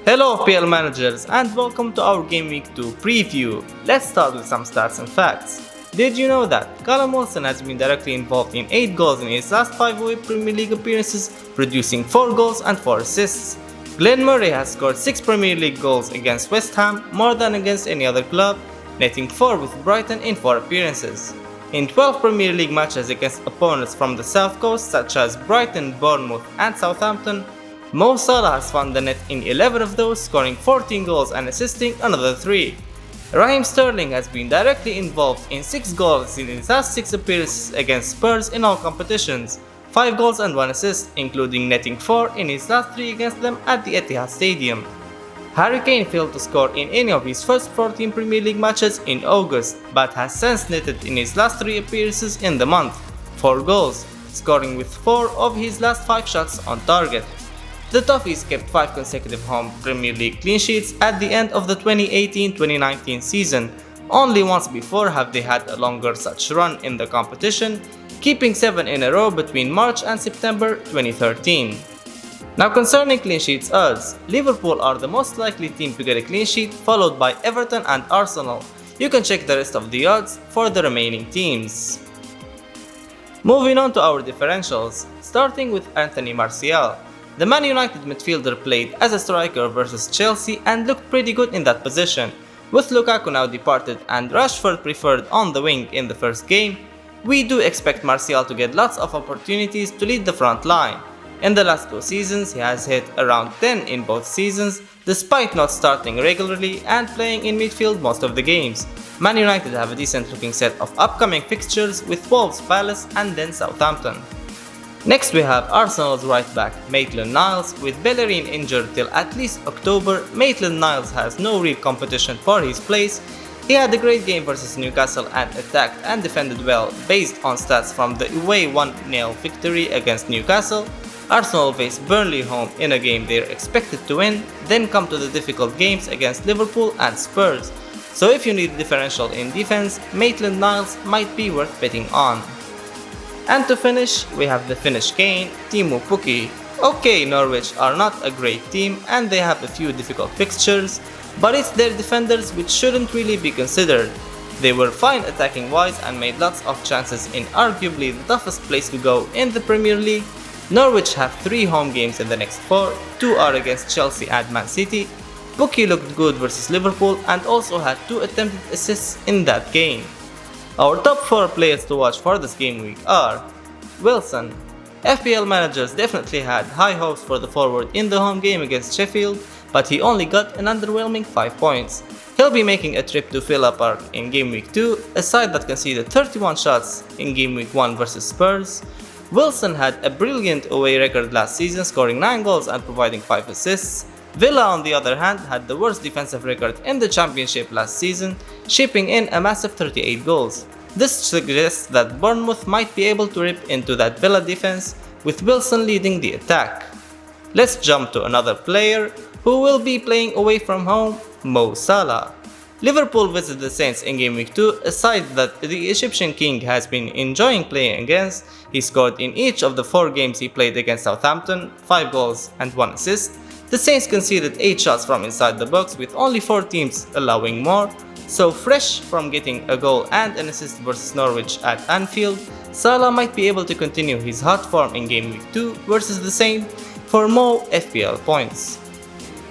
Hello FPL managers and welcome to our Game Week 2 preview. Let's start with some stats and facts. Did you know that Callum Wilson has been directly involved in 8 goals in his last 5 away Premier League appearances, producing 4 goals and 4 assists? Glenn Murray has scored 6 Premier League goals against West Ham, more than against any other club, netting 4 with Brighton in 4 appearances. In 12 Premier League matches against opponents from the South Coast such as Brighton, Bournemouth and Southampton, Mo Salah has found the net in 11 of those, scoring 14 goals and assisting another 3. Raheem Sterling has been directly involved in 6 goals in his last 6 appearances against Spurs in all competitions, 5 goals and 1 assist, including netting 4 in his last 3 against them at the Etihad Stadium. Harry Kane failed to score in any of his first 14 Premier League matches in August, but has since netted in his last 3 appearances in the month, 4 goals, scoring with 4 of his last 5 shots on target. The Toffees kept 5 consecutive home Premier League clean sheets at the end of the 2018-2019 season. Only once before have they had a longer such run in the competition, keeping 7 in a row between March and September 2013. Now concerning clean sheets odds, Liverpool are the most likely team to get a clean sheet, followed by Everton and Arsenal. You can check the rest of the odds for the remaining teams. Moving on to our differentials, starting with Anthony Martial. The Man United midfielder played as a striker versus Chelsea and looked pretty good in that position. With Lukaku now departed and Rashford preferred on the wing in the first game, we do expect Martial to get lots of opportunities to lead the front line. In the last 2 seasons, he has hit around 10 in both seasons, despite not starting regularly and playing in midfield most of the games. Man United have a decent looking set of upcoming fixtures with Wolves, Palace and then Southampton. Next we have Arsenal's right back Maitland-Niles. With Bellerin injured till at least October, Maitland-Niles has no real competition for his place. He had a great game versus Newcastle and attacked and defended well based on stats from the away 1-0 victory against Newcastle. Arsenal face Burnley home in a game they're expected to win, then come to the difficult games against Liverpool and Spurs. So if you need a differential in defense, Maitland-Niles might be worth betting on. And to finish, we have the Finnish Kane, Teemu Pukki. Okay, Norwich are not a great team and they have a few difficult fixtures, but it's their defenders which shouldn't really be considered. They were fine attacking wise and made lots of chances in arguably the toughest place to go in the Premier League. Norwich have 3 home games in the next 4, 2 are against Chelsea and Man City. Pukki looked good versus Liverpool and also had 2 attempted assists in that game. Our top 4 players to watch for this game week are Wilson. FPL managers definitely had high hopes for the forward in the home game against Sheffield, but he only got an underwhelming 5 points. He'll be making a trip to Villa Park in game week 2, a side that conceded 31 shots in game week 1 versus Spurs. Wilson had a brilliant away record last season, scoring 9 goals and providing 5 assists. Villa on the other hand had the worst defensive record in the championship last season, shipping in a massive 38 goals. This suggests that Bournemouth might be able to rip into that Villa defense, with Wilson leading the attack. Let's jump to another player who will be playing away from home, Mo Salah. Liverpool visited the Saints in game week 2, a side that the Egyptian king has been enjoying playing against. He scored in each of the 4 games he played against Southampton, 5 goals and 1 assist. The Saints conceded 8 shots from inside the box, with only 4 teams allowing more. So fresh from getting a goal and an assist versus Norwich at Anfield, Salah might be able to continue his hot form in game week 2 versus the Saints for more FPL points.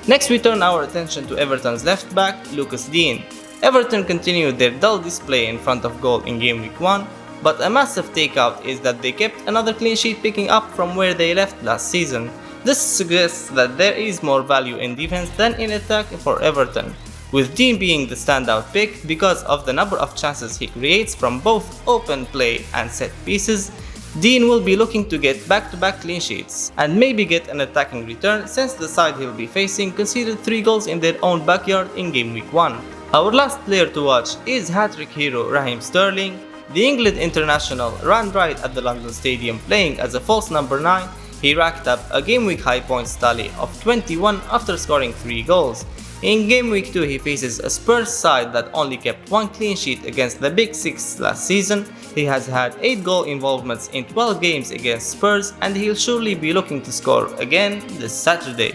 Next we turn our attention to Everton's left back Lucas Deane. Everton continued their dull display in front of goal in game week 1, but a massive takeout is that they kept another clean sheet, picking up from where they left last season. This suggests that there is more value in defense than in attack for Everton, with Deane being the standout pick because of the number of chances he creates from both open play and set pieces. Deane will be looking to get back-to-back clean sheets and maybe get an attacking return, since the side he'll be facing conceded 3 goals in their own backyard in game week 1. Our last player to watch is hat-trick hero Raheem Sterling. The England international ran riot at the London Stadium playing as a false number 9. He racked up a game week high points tally of 21 after scoring 3 goals. In game week 2 he faces a Spurs side that only kept 1 clean sheet against the Big Six last season. He has had 8 goal involvements in 12 games against Spurs and he'll surely be looking to score again this Saturday.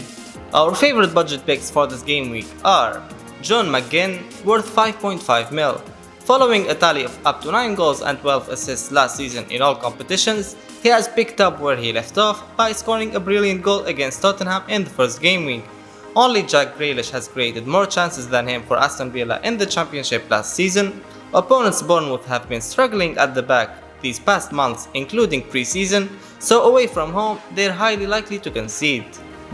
Our favorite budget picks for this game week are John McGinn, worth 5.5 mil. Following a tally of up to 9 goals and 12 assists last season in all competitions, he has picked up where he left off by scoring a brilliant goal against Tottenham in the first game week. Only Jack Grealish has created more chances than him for Aston Villa in the Championship last season. Opponents Bournemouth have been struggling at the back these past months, including pre-season, so away from home they're highly likely to concede.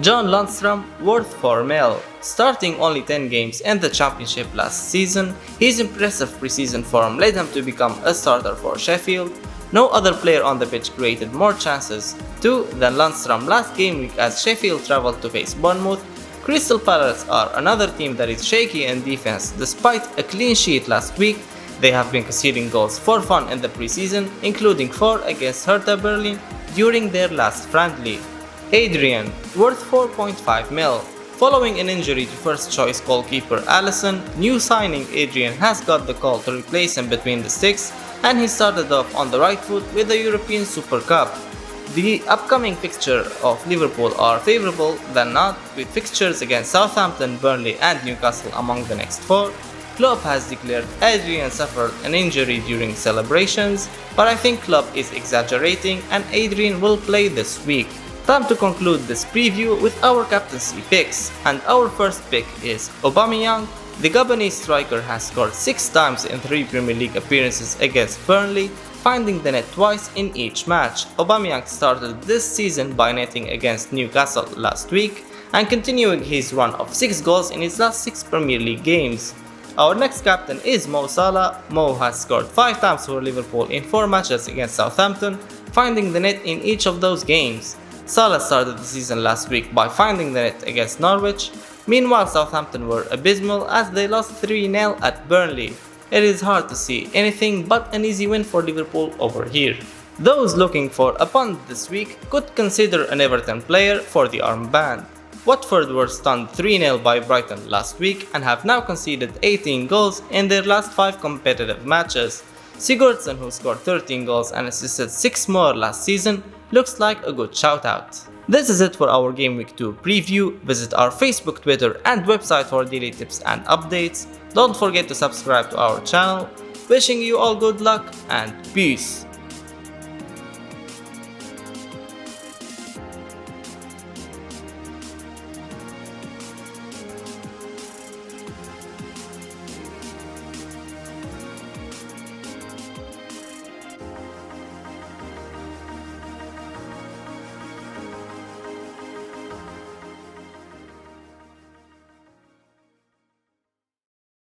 John Landstrom, worth 4 mil. Starting only 10 games in the Championship last season, his impressive pre-season form led him to become a starter for Sheffield. No other player on the pitch created more chances than Landstrom last game week as Sheffield travelled to face Bournemouth. Crystal Palace are another team that is shaky in defense. Despite a clean sheet last week, they have been conceding goals for fun in the preseason, including 4 against Hertha Berlin during their last friendly. Adrian, worth 4.5 mil. Following an injury to first-choice goalkeeper Alisson, new signing Adrian has got the call to replace him between the sticks, and he started off on the right foot with the European Super Cup. The upcoming fixture of Liverpool are favourable than not, with fixtures against Southampton, Burnley and Newcastle among the next 4. Klopp has declared Adrian suffered an injury during celebrations, but I think Klopp is exaggerating and Adrian will play this week. Time to conclude this preview with our captaincy picks, and our first pick is Aubameyang. The Gabonese striker has scored 6 times in 3 Premier League appearances against Burnley, finding the net twice in each match. Aubameyang started this season by netting against Newcastle last week and continuing his run of 6 goals in his last 6 Premier League games. Our next captain is Mo Salah. Mo has scored 5 times for Liverpool in 4 matches against Southampton, finding the net in each of those games. Salah started the season last week by finding the net against Norwich. Meanwhile, Southampton were abysmal as they lost 3-0 at Burnley. It is hard to see anything but an easy win for Liverpool over here. Those looking for a punt this week could consider an Everton player for the armband. Watford were stunned 3-0 by Brighton last week and have now conceded 18 goals in their last 5 competitive matches. Sigurdsson, who scored 13 goals and assisted 6 more last season, looks like a good shout-out. This is it for our Game Week 2 preview. Visit our Facebook, Twitter and website for daily tips and updates. Don't forget to subscribe to our channel. Wishing you all good luck and peace.